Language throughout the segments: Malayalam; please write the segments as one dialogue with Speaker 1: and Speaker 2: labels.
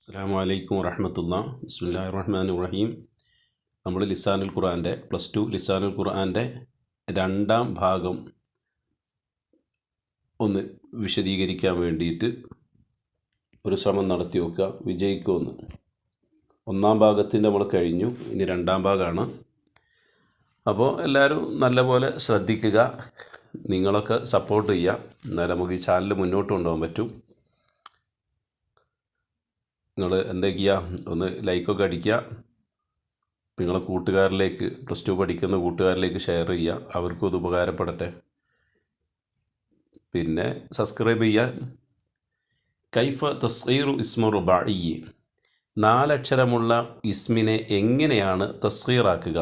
Speaker 1: അസ്സലാമു അലൈക്കും വറഹ്മത്തുള്ളാഹി. ബിസ്മില്ലാഹിർ റഹ്മാനിർ റഹീം. നമ്മൾ ലിസാനുൽ ഖുർആൻ്റെ +2 ലിസാനുൽ ഖുർആൻ്റെ രണ്ടാം ഭാഗം ഒന്ന് വിശദീകരിക്കാൻ വേണ്ടിയിട്ട് ഒരു ശ്രമം നടത്തി നോക്കുക, വിജയിക്കുമെന്ന്. ഒന്നാം ഭാഗത്തിൻ്റെ നമ്മൾ കഴിഞ്ഞു, ഇനി രണ്ടാം ഭാഗമാണ്. അപ്പോൾ എല്ലാവരും നല്ലപോലെ ശ്രദ്ധിക്കുക, നിങ്ങളൊക്കെ സപ്പോർട്ട് ചെയ്യുക, എന്നാലും നമുക്ക് ഈ ചാനൽ മുന്നോട്ട് കൊണ്ടുപോകാൻ പറ്റും. നിങ്ങൾ എന്താ ചെയ്യുക, ഒന്ന് ലൈക്കൊക്കെ അടിക്കുക, നിങ്ങളെ കൂട്ടുകാരിലേക്ക് +2 പഠിക്കുന്ന കൂട്ടുകാരിലേക്ക് ഷെയർ ചെയ്യുക, അവർക്കും അത് ഉപകാരപ്പെടട്ടെ. പിന്നെ സബ്സ്ക്രൈബ് ചെയ്യുക. കൈഫ തസ്ഗീറു ഇസ്മു റുബാഇ, 4 അക്ഷരമുള്ള ഇസ്മിനെ എങ്ങനെയാണ് തസ്ഗീറാക്കുക?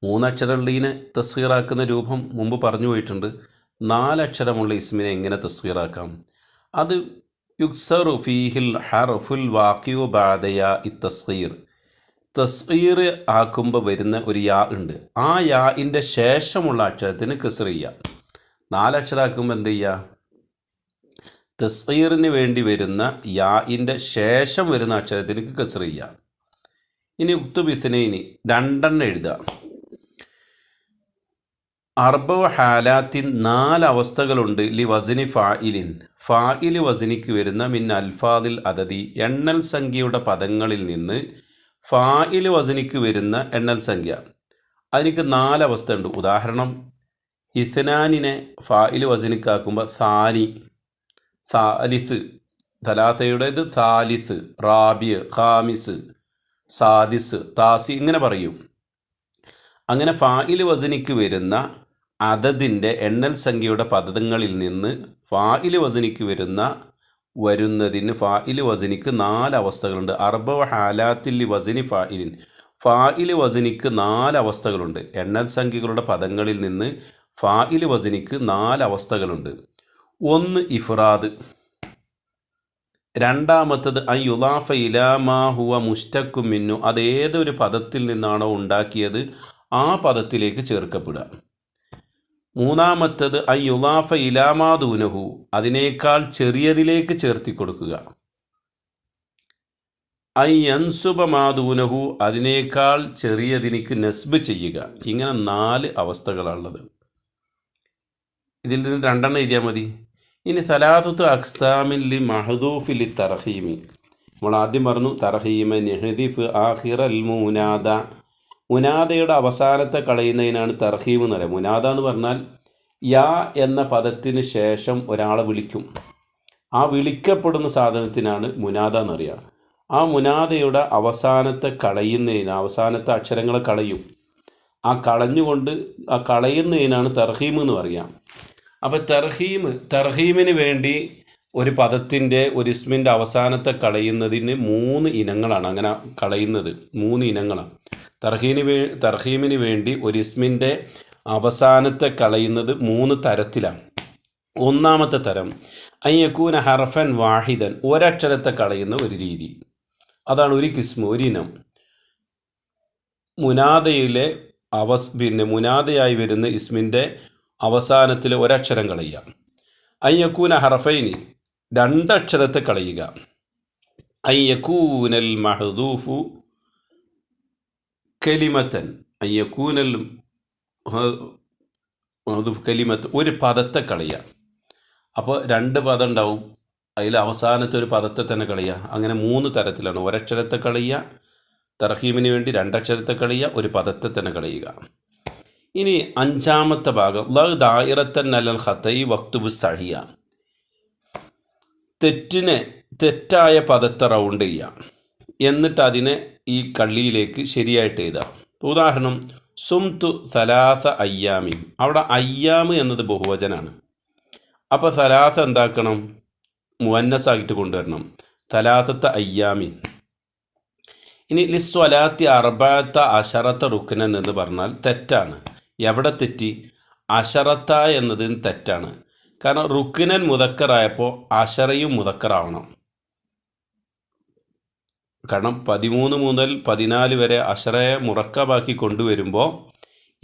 Speaker 1: 3 അക്ഷരമുള്ളതിനെ തസ്ഗീറാക്കുന്ന രൂപം മുമ്പ് പറഞ്ഞു പോയിട്ടുണ്ട്. 4 അക്ഷരമുള്ള ഇസ്മിനെ എങ്ങനെ തസ്ഗീറാക്കാം? അത് യുക്സറു ഫീഹിൽ ഹർഫുൽ വാഖിഉ ബഅദ യാ തസ്ഗീർ, തസ്ഗീർ ആക്കുമ്പോൾ വരുന്ന ഒരു യാ ഉണ്ട്, ആ യാഇൻ്റെ ശേഷമുള്ള അക്ഷരത്തിന് കസ്ർ ചെയ്യുക. 4 അക്ഷരമാക്കുമ്പോൾ എന്ത് ചെയ്യുക? തസ്ഗീറിന് വേണ്ടി വരുന്ന യാഇൻ്റെ ശേഷം വരുന്ന അക്ഷരത്തിന് കസ്ർ ചെയ്യുക. ഇനി ഉക്തുബിസ്നൈനി 2 എഴുതുക. അർബഉ ഹാലാത്തിൻ 4 അവസ്ഥകളുണ്ട്. ലി വസ്നി ഫായിലിൻ, ഫായിൽ വസ്നിക്ക് വരുന്ന മിൻ അൽഫാദിൽ അദദി, എണ്ണൽ സംഖ്യയുടെ പദങ്ങളിൽ നിന്ന് ഫായിൽ വസ്നിക്ക് വരുന്ന എണ്ണൽ സംഖ്യ. അതിനക്ക് 4 അവസ്ഥ ഉണ്ട്. ഉദാഹരണം, ഇസ്നാനിനെ ഫായിൽ വസ്നിക്കാക്കുമ്പോൾ സാനി, സാലിസ്, സലാസയുടേത് സാലിസ്, റാബിയ്, ഖാമിസ്, സാദിസ്, താസി, ഇങ്ങനെ പറയും. അങ്ങനെ ഫായിൽ വസ്നിക്ക് വരുന്ന അദദിൻ്റെ എണ്ണൽ സംഖ്യയുടെ പദങ്ങളിൽ നിന്ന് ഫായിൽ വസ്നിക്ക് വരുന്നതിന് ഫായിൽ വസ്നിക്ക് 4 അവസ്ഥകളുണ്ട്. അർബഉ ഹാലാത്തിൽ ലി വസ്നി ഫായിലിൻ, ഫായിൽ വസ്നിക്ക് 4 അവസ്ഥകളുണ്ട്. എണ്ണൽ സംഖ്യകളുടെ പദങ്ങളിൽ നിന്ന് ഫായിൽ വസ്നിക്ക് 4 അവസ്ഥകളുണ്ട്. 1 ഇഫ്രാദ്, രണ്ടാമത്തത് അൻ യുളാഫ ഇലാ മാ ഹുവ മുസ്തഖും മിന്നു, അത് ഏതൊരു പദത്തിൽ നിന്നാണോ ഉണ്ടാക്കിയത് ആ പദത്തിലേക്ക് ചേർക്കപ്പെടുക. 3-മത്തത് അൻ യുളാഫ ഇലാ മാ ദൂനഹു, അതിനേക്കാൾ ചെറിയതിലേക്ക് ചേർത്തി കൊടുക്കുക. അൻ യൻസുബ മാ ദൂനഹു, അതിനേക്കാൾ ചെറിയതിനിക്ക് നസ്ബ് ചെയ്യുക. ഇങ്ങനെ 4 അവസ്ഥകളാണുള്ളത്. ഇതിൽ നിന്ന് 2 എഴുതിയാൽ മതി. ഇനി സലാത്തുത്ത് അക്സാമിൻ ലി മഹദൂഫി ലി തർഹീമി, നമ്മൾ ആദ്യം പറഞ്ഞു തർഹീമ നെഹദിഫ് ആഖിറൽ മുനാദ, മുനാദയുടെ അവസാനത്തെ കളയുന്നതിനാണ് തർഹീം എന്ന് പറയുക. മുനാദ എന്ന് പറഞ്ഞാൽ യാ എന്ന പദത്തിന് ശേഷം ഒരാളെ വിളിക്കും, ആ വിളിക്കപ്പെടുന്ന സാധനത്തിനാണ് മുനാദ എന്ന് പറയുക. ആ മുനാദയുടെ അവസാനത്തെ കളയുന്നതിന്, അവസാനത്തെ അക്ഷരങ്ങളെ കളയും, ആ കളഞ്ഞുകൊണ്ട് ആ കളയുന്നതിനാണ് തർഹീം എന്ന് പറയുക. അപ്പോൾ തർഹീമിന് വേണ്ടി ഒരു പദത്തിൻ്റെ ഒരു ഇസ്മിൻ്റെ അവസാനത്തെ കളയുന്നതിന് 3 ഇനങ്ങളാണ്. അങ്ങനെ കളയുന്നത് 3 ഇനങ്ങളാണ്. തർഹീമിന് വേണ്ടി ഒരു ഇസ്മിൻ്റെ അവസാനത്തെ കളയുന്നത് 3 തരത്തിലാണ്. 1-മത്തെ തരം അൻ യകൂന ഹർഫൻ വാഹിദൻ, ഒരക്ഷരത്തെ കളയുന്ന ഒരു രീതി, അതാണ് ഒരു കിസ്മ്, ഒരിനം. മുനാദയിലെ മുനാദയായി വരുന്ന ഇസ്മിൻ്റെ അവസാനത്തിൽ ഒരക്ഷരം കളയുക. അൻ യകൂന ഹർഫൈനി, 2 അക്ഷരത്തെ കളയുക. അൻ യകൂനൽ മഹ്ദൂഫു കലിമത്തൻ, അൻ യകൂനൽ മഹ്ദൂഫ് കലിമത്ത്, ഒരു പദത്തെ കളയുക. അപ്പോൾ 2 പദം ഉണ്ടാവും, അതിൽ അവസാനത്തെ ഒരു പദത്തെ തന്നെ കളയുക. അങ്ങനെ 3 തരത്തിലാണ്. ഒരക്ഷരത്തെ കളയുക, തർഹീമിന് വേണ്ടി 2 അക്ഷരത്തെ കളയുക, ഒരു പദത്തെ തന്നെ കളയുക. ഇനി 5-മത്തെ ഭാഗം ല ദായിറത്തൻ അലൽ ഖതഇ വക്തുബു സഹിയ, തെറ്റായ പദത്തെ റൗണ്ട് ചെയ്യുക, എന്നിട്ട് അതിനെ ഈ കള്ളിയിലേക്ക് ശരിയായിട്ട് എഴുതുക. ഉദാഹരണം, സുംതു സലാസ അയ്യാമിൻ, അവിടെ അയ്യാമ് എന്നത് ബഹുവചനാണ്. അപ്പോൾ സലാസ എന്താക്കണം? മുഅന്നസായിട്ട് കൊണ്ടുവരണം, സലാസത്തെ അയ്യാമിൻ. ഇനി ലിസ്വലാത്തി അർബഅത്ത അശറത്ത റുക്നൻ എന്ന് പറഞ്ഞാൽ തെറ്റാണ്. എവിടെ തെറ്റി? അശറത്ത എന്നതിന് തെറ്റാണ്. കാരണം റുക്നൻ മുദക്കറായപ്പോൾ അശറയും മുദക്കറാവണം. കാരണം 13 മുതൽ 14 വരെ അശറയെ മുറക്കബാക്കി കൊണ്ടുവരുമ്പോൾ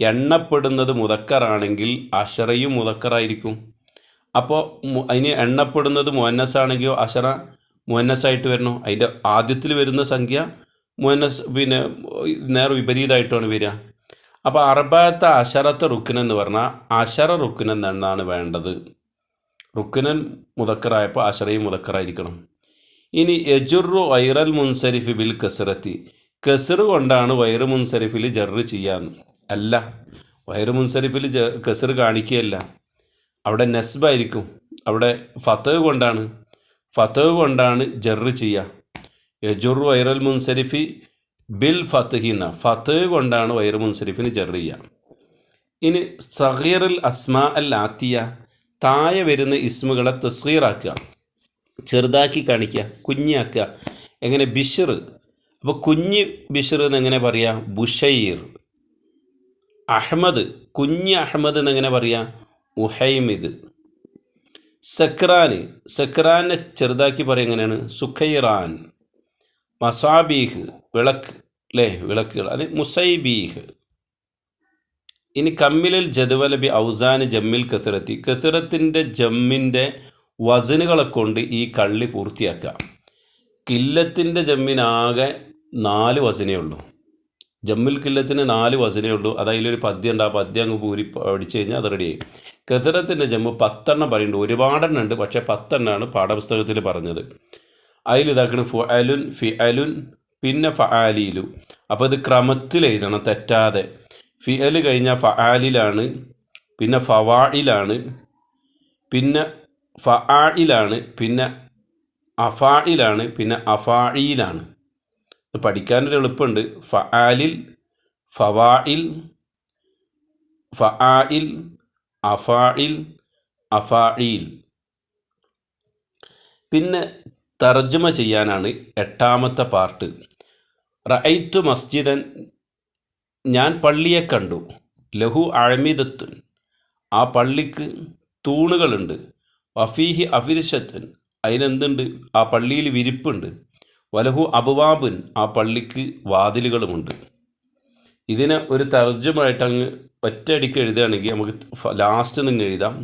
Speaker 1: എണ്ണപ്പെടുന്നത് മുദക്കറാണെങ്കിൽ അശറയും മുദക്കറായിരിക്കും. അപ്പോൾ അതിന് എണ്ണപ്പെടുന്നത് മുഅന്നസാണെങ്കിലോ അശറ മുഅന്നസായിട്ട് വരണോ, അതിൻ്റെ ആദ്യത്തിൽ വരുന്ന സംഖ്യ മുഅന്നസ് പിന്നെ നേരെ വിപരീതമായിട്ടാണ് വരിക. അപ്പോൾ അർബഅത്ത അശറത്ത റുക്നൻ എന്ന് പറഞ്ഞാൽ അശറ റുക്നൻ എന്നാണ് വേണ്ടത്. റുക്നൻ മുദക്കറായപ്പോൾ അശറയും മുദക്കറായിരിക്കണം. ഇനി യജുറു വൈറൽ മുൻസരിഫ് ബിൽ കസറത്തി, കസറ് കൊണ്ടാണ് വൈറ് മുൻസരിഫിൽ ജറ് ചെയ്യാന്ന്. അല്ല, വൈറ് മുൻസരിഫിൽ കസറ് കാണിക്കുകയല്ല, അവിടെ നസ്ബായിരിക്കും. അവിടെ ഫതഹ് കൊണ്ടാണ് ജറ് ചെയ്യുക. യജുറു വൈറൽ മുൻസരിഫി ബിൽ ഫത്ഹിന്ന, ഫതഹ് കൊണ്ടാണ് വൈറ് മുൻസരിഫിന് ജറ് ചെയ്യുക. ഇനി സഗീറുൽ അസ്മാ അൽ ആത്തിയ, താഴെ വരുന്ന ഇസ്മുകളെ തസ്ഗീറാക്കുക, ചെറുതാക്കി കാണിക്കുക, കുഞ്ഞാക്കുക. എങ്ങനെ? ബിഷർ. അപ്പോൾ കുഞ്ഞ് ബിഷർ എന്നെങ്ങനെ പറയുക? ബുഷൈർ. അഹ്മദ്, കുഞ്ഞ് അഹ്മദ് എന്നെങ്ങനെ പറയുക? ഉഹൈമിദ്. സക്രാനെ ചെറുതാക്കി പറയുക എങ്ങനെയാണ്? സുഖൈറാൻ. മസാബീഹ്, വിളക്ക് അല്ലേ, വിളക്കുകൾ, അത് മുസൈബീഹ്. ഇനി കമ്മിലൽ ജദ്വല ബി ഔസാന് ജമ്മിൽ കത്തിറത്തി, കത്തിറത്തിൻ്റെ ജമ്മിൻ്റെ വസനുകളെ കൊണ്ട് ഈ കള്ളി പൂർത്തിയാക്കുക. കില്ലത്തിൻ്റെ ജമ്മിനാകെ 4 വസനേ ഉള്ളൂ. ജമ്മിൽ കില്ലത്തിന് 4 വസനേ ഉള്ളൂ. അത് അതിലൊരു പദ്യം ഉണ്ട്, ആ പദ്യം അങ്ങ് പഠിച്ചു കഴിഞ്ഞാൽ അത് റെഡിയായി. കത്തിറത്തിൻ്റെ ജമ്മ് 10 പറയുന്നുണ്ട്, ഒരുപാടെണ്ണം ഉണ്ട്, പക്ഷേ 10 പാഠപുസ്തകത്തിൽ പറഞ്ഞത്. അതിലിതാക്കണം ഫുഅലുൻ, ഫിഅലുൻ, പിന്നെ ഫആലീലു. അപ്പോൾ ഇത് ക്രമത്തിൽ എഴുതണം, തെറ്റാതെ. ഫിഅൽ കഴിഞ്ഞാൽ ഫആലിലാണ്, പിന്നെ ഫവാഇലാണ്, പിന്നെ ഫആഇലാണ്, പിന്നെ അഫാഇലാണ്, പിന്നെ അഫാഇലാണ്. ഇത് പഠിക്കാനൊരു എളുപ്പമുണ്ട്. ഫആലിൽ, ഫവാഇൽ, ഫആഇൽ, അഫാഇൽ, അഫാഇൽ. പിന്നെ തർജ്ജമ ചെയ്യാനാണ് 8ാമത്തെ പാർട്ട്. റഅയ്തു മസ്ജിദൻ, ഞാൻ പള്ളിയെ കണ്ടു. ലഹു അഅമിദത്തുൻ, ആ പള്ളിക്ക് തൂണുകളുണ്ട്. വഫീഹി അഫിർഷത്തുൻ, അതിനെന്തുണ്ട്? ആ പള്ളിയിൽ വിരിപ്പുണ്ട്. വലഹു അബ്വാബുൻ, ആ പള്ളിക്ക് വാതിലുകളുമുണ്ട്. ഇതിനെ ഒരു തർജ്ജമായിട്ട് അങ്ങ് ഒറ്റയടിക്ക് എഴുതുകയാണെങ്കിൽ നമുക്ക് ലാസ്റ്റ് നിന്ന് എഴുതാം.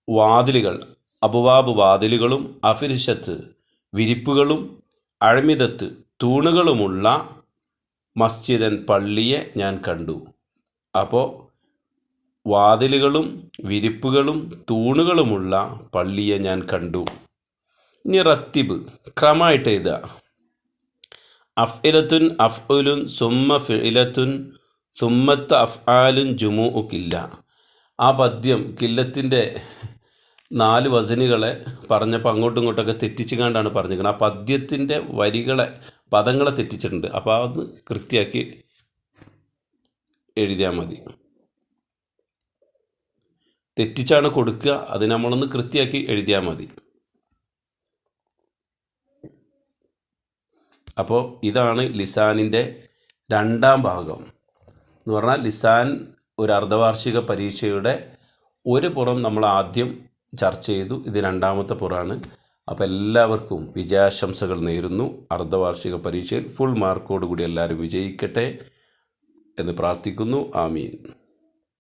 Speaker 1: വാതിലുകൾ, അബ്വാബ് വാതിലുകളും, അഫിർഷത്ത് വിരിപ്പുകളും, അഅമിദത്ത് തൂണുകളുമുള്ള മസ്ജിദൻ പള്ളിയെ ഞാൻ കണ്ടു. അപ്പോൾ വാതിലുകളും വിരിപ്പുകളും തൂണുകളുമുള്ള പള്ളിയെ ഞാൻ കണ്ടു. ഇനി റത്തിബ്, ക്രമമായിട്ട് എഴുതുക. അഫ്ഇലത്തുൻ, അഫ്ഉലുൻ, സുമ്മ ഫിഇലത്തുൻ, സുമ്മത്ത അഫ്ആലുൻ, ജുമൂഉ കില്ല. ആ പദ്യം കില്ലത്തിൻ്റെ 4 വസനുകളെ പറഞ്ഞപ്പോൾ അങ്ങോട്ടും ഇങ്ങോട്ടൊക്കെ തെറ്റിച്ചുകൊണ്ടാണ് പറഞ്ഞിരിക്കുന്നത്. ആ പദ്യത്തിൻ്റെ പദങ്ങളെ തെറ്റിച്ചിട്ടുണ്ട്. അപ്പോൾ അത് കൃത്യമാക്കി എഴുതിയാൽ മതി. തെറ്റിച്ചാണ് കൊടുക്കുക, അത് നമ്മളൊന്ന് കൃത്യമാക്കി എഴുതിയാൽ മതി. അപ്പോൾ ഇതാണ് ലിസാനിൻ്റെ 2ാം ഭാഗം എന്ന് പറഞ്ഞാൽ, ലിസാൻ ഒരു അർദ്ധവാർഷിക പരീക്ഷയുടെ ഒരു പുറം നമ്മൾ ആദ്യം ചർച്ച ചെയ്തു. ഇത് 2ാമത്തെ പുറമാണ്. അപ്പോൾ എല്ലാവർക്കും വിജയാശംസകൾ നേരുന്നു. അർദ്ധവാർഷിക പരീക്ഷയിൽ ഫുൾ മാർക്കോടുകൂടി എല്ലാവരും വിജയിക്കട്ടെ എന്ന് പ്രാർത്ഥിക്കുന്നു. ആമീൻ.